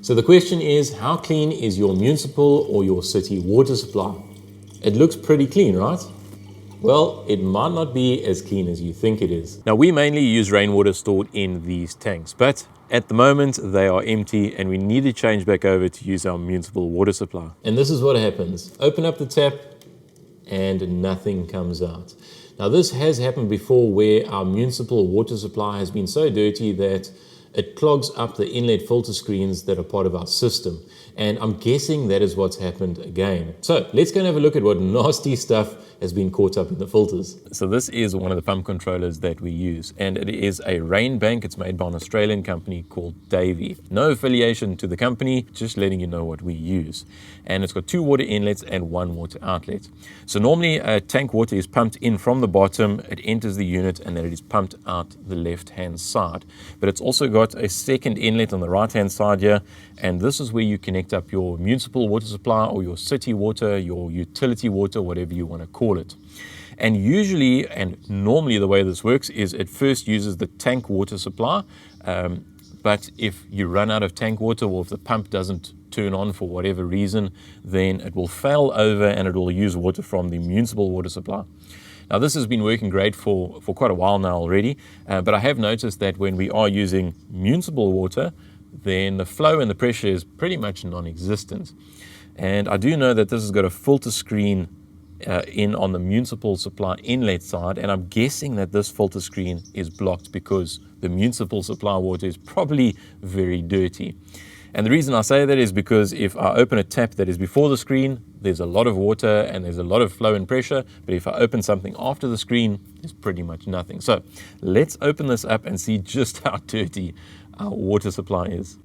So the question is, how clean is your municipal or your city water supply? It looks pretty clean, right? Well, it might not be as clean as you think it is. Now, we mainly use rainwater stored in these tanks, but at the moment they are empty and we need to change back over to use our municipal water supply. And this is what happens. Open up the tap and nothing comes out. Now, this has happened before where our municipal water supply has been so dirty that it clogs up the inlet filter screens that are part of our system. And I'm guessing that is what's happened again. So let's go and have a look at what nasty stuff has been caught up in the filters. So this is one of the pump controllers that we use, and it is a rain bank. It's made by an Australian company called Davy. No affiliation to the company, just letting you know what we use. And it's got 2 water inlets and 1 water outlet. So normally tank water is pumped in from the bottom, it enters the unit, and then it is pumped out the left-hand side. But it's also got a second inlet on the right-hand side here, and this is where you connect up your municipal water supply or your city water, your utility water, whatever you want to call it. And usually, and normally the way this works is it first uses the tank water supply, but if you run out of tank water or if the pump doesn't turn on for whatever reason, then it will fail over and it will use water from the municipal water supply. Now, this has been working great for quite a while now already, but I have noticed that when we are using municipal water, then the flow and the pressure is pretty much non-existent. And I do know that this has got a filter screen in on the municipal supply inlet side, and I'm guessing that this filter screen is blocked because the municipal supply water is probably very dirty. And the reason I say that is because if I open a tap that is before the screen, there's a lot of water and there's a lot of flow and pressure, but if I open something after the screen, there's pretty much nothing. So let's open this up and see just how dirty our water supply is.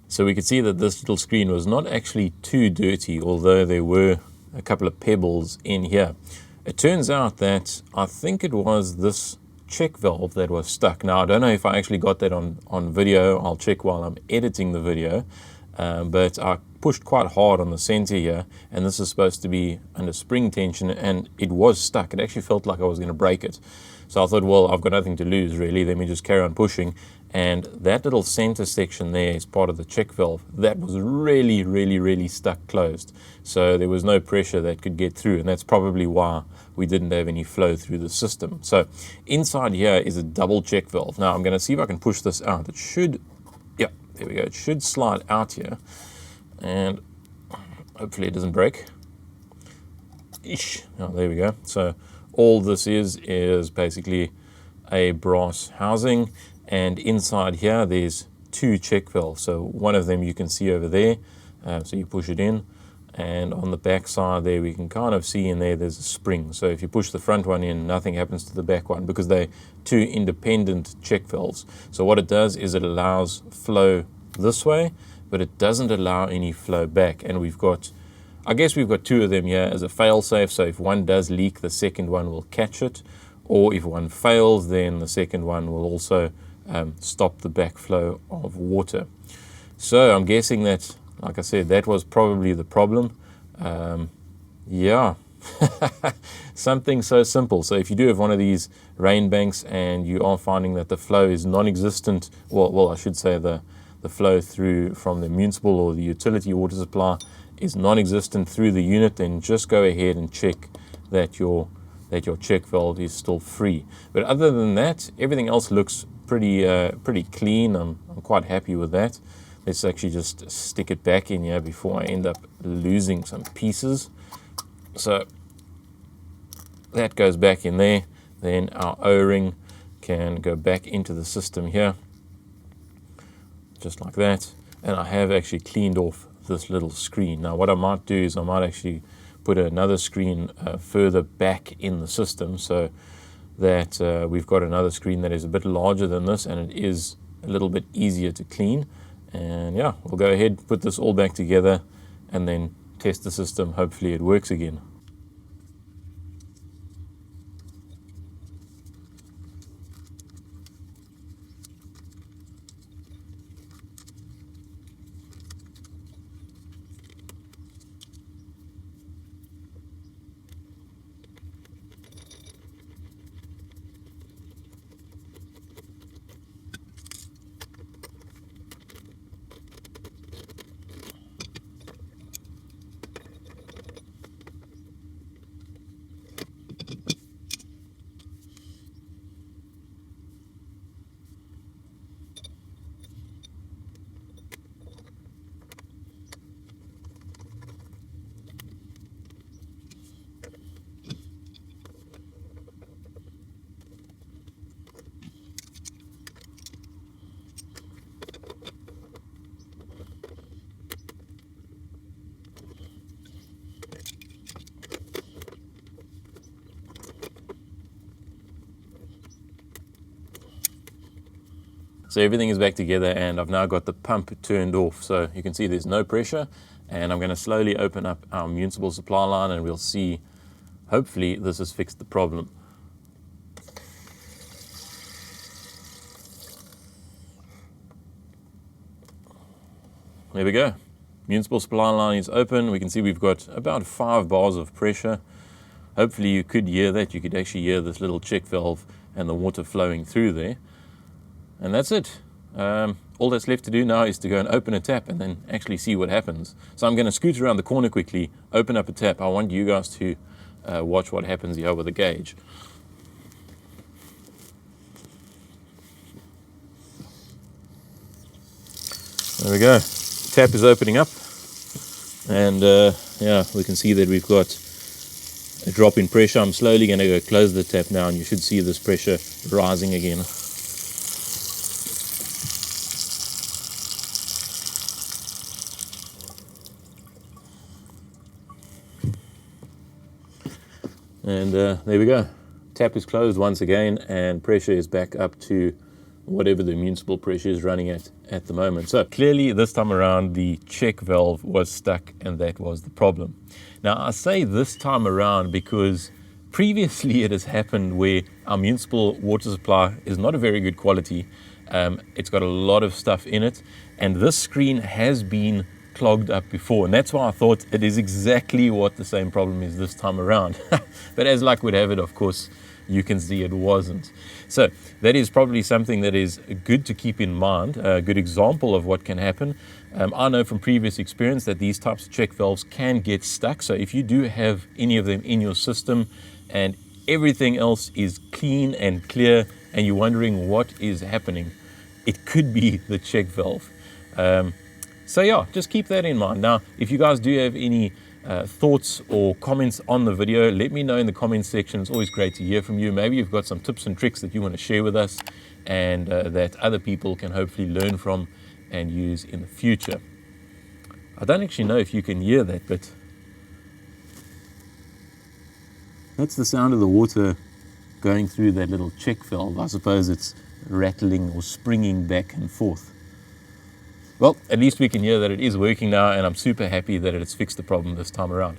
So we could see that this little screen was not actually too dirty, although there were a couple of pebbles in here. It turns out that I think it was this check valve that was stuck. Now, I don't know if I actually got that on video. I'll check while I'm editing the video. But I pushed quite hard on the center here, and this is supposed to be under spring tension, and it was stuck. It actually felt like I was going to break it. So I thought, well, I've got nothing to lose really, let me just carry on pushing. And that little center section there is part of the check valve. That was really stuck closed. So there was no pressure that could get through, and that's probably why we didn't have any flow through the system. So inside here is a double check valve. Now I'm going to see if I can push this out. It should, yeah, there we go. It should slide out here, and hopefully it doesn't break. Ish. Oh, there we go. So all this is basically a brass housing, and inside here there's 2 check valves. So one of them you can see over there, so you push it in, and on the back side there we can kind of see in there's a spring. So if you push the front one in, nothing happens to the back one because they're 2 independent check valves. So what it does is it allows flow this way, but it doesn't allow any flow back. And we've got, I guess we've got 2 of them here as a fail-safe, so if one does leak, the second one will catch it, or if one fails, then the second one will also stop the backflow of water. So I'm guessing that, like I said, that was probably the problem. Yeah, Something so simple. So if you do have one of these rain banks and you are finding that the flow is non-existent, well, I should say the flow through from the municipal or the utility water supply is non-existent through the unit, then just go ahead and check that your check valve is still free. But other than that, everything else looks pretty clean. I'm quite happy with that. Let's actually just stick it back in here before I end up losing some pieces. So that goes back in there. Then our O-ring can go back into the system here, just like that. And I have actually cleaned off this little screen. Now what I might do is I might actually put another screen further back in the system, so that we've got another screen that is a bit larger than this, and it is a little bit easier to clean. And yeah, we'll go ahead, put this all back together, and then test the system. Hopefully it works again. So everything is back together, and I've now got the pump turned off. So you can see there's no pressure, and I'm going to slowly open up our municipal supply line, and we'll see, hopefully this has fixed the problem. There we go. Municipal supply line is open. We can see we've got about 5 bars of pressure. Hopefully you could hear that. You could actually hear this little check valve and the water flowing through there. And that's it. All that's left to do now is to go and open a tap and then actually see what happens. So I'm going to scoot around the corner quickly, open up a tap. I want you guys to watch what happens here with the gauge. There we go. Tap is opening up, and yeah, we can see that we've got a drop in pressure. I'm slowly going to go close the tap now, and you should see this pressure rising again. And there we go. Tap is closed once again, and pressure is back up to whatever the municipal pressure is running at the moment. So clearly this time around the check valve was stuck, and that was the problem. Now I say this time around because previously it has happened where our municipal water supply is not a very good quality. It's got a lot of stuff in it, and this screen has been clogged up before, and that's why I thought it is exactly what the same problem is this time around. But as luck would have it, of course, you can see it wasn't. So that is probably something that is good to keep in mind, a good example of what can happen. I know from previous experience that these types of check valves can get stuck. So if you do have any of them in your system and everything else is clean and clear and you're wondering what is happening, it could be the check valve. So yeah, just keep that in mind. Now, if you guys do have any thoughts or comments on the video, let me know in the comments section. It's always great to hear from you. Maybe you've got some tips and tricks that you want to share with us, and that other people can hopefully learn from and use in the future. I don't actually know if you can hear that, but that's the sound of the water going through that little check valve. I suppose it's rattling or springing back and forth. Well, at least we can hear that it is working now, and I'm super happy that it's fixed the problem this time around.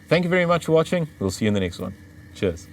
Thank you very much for watching. We'll see you in the next one. Cheers.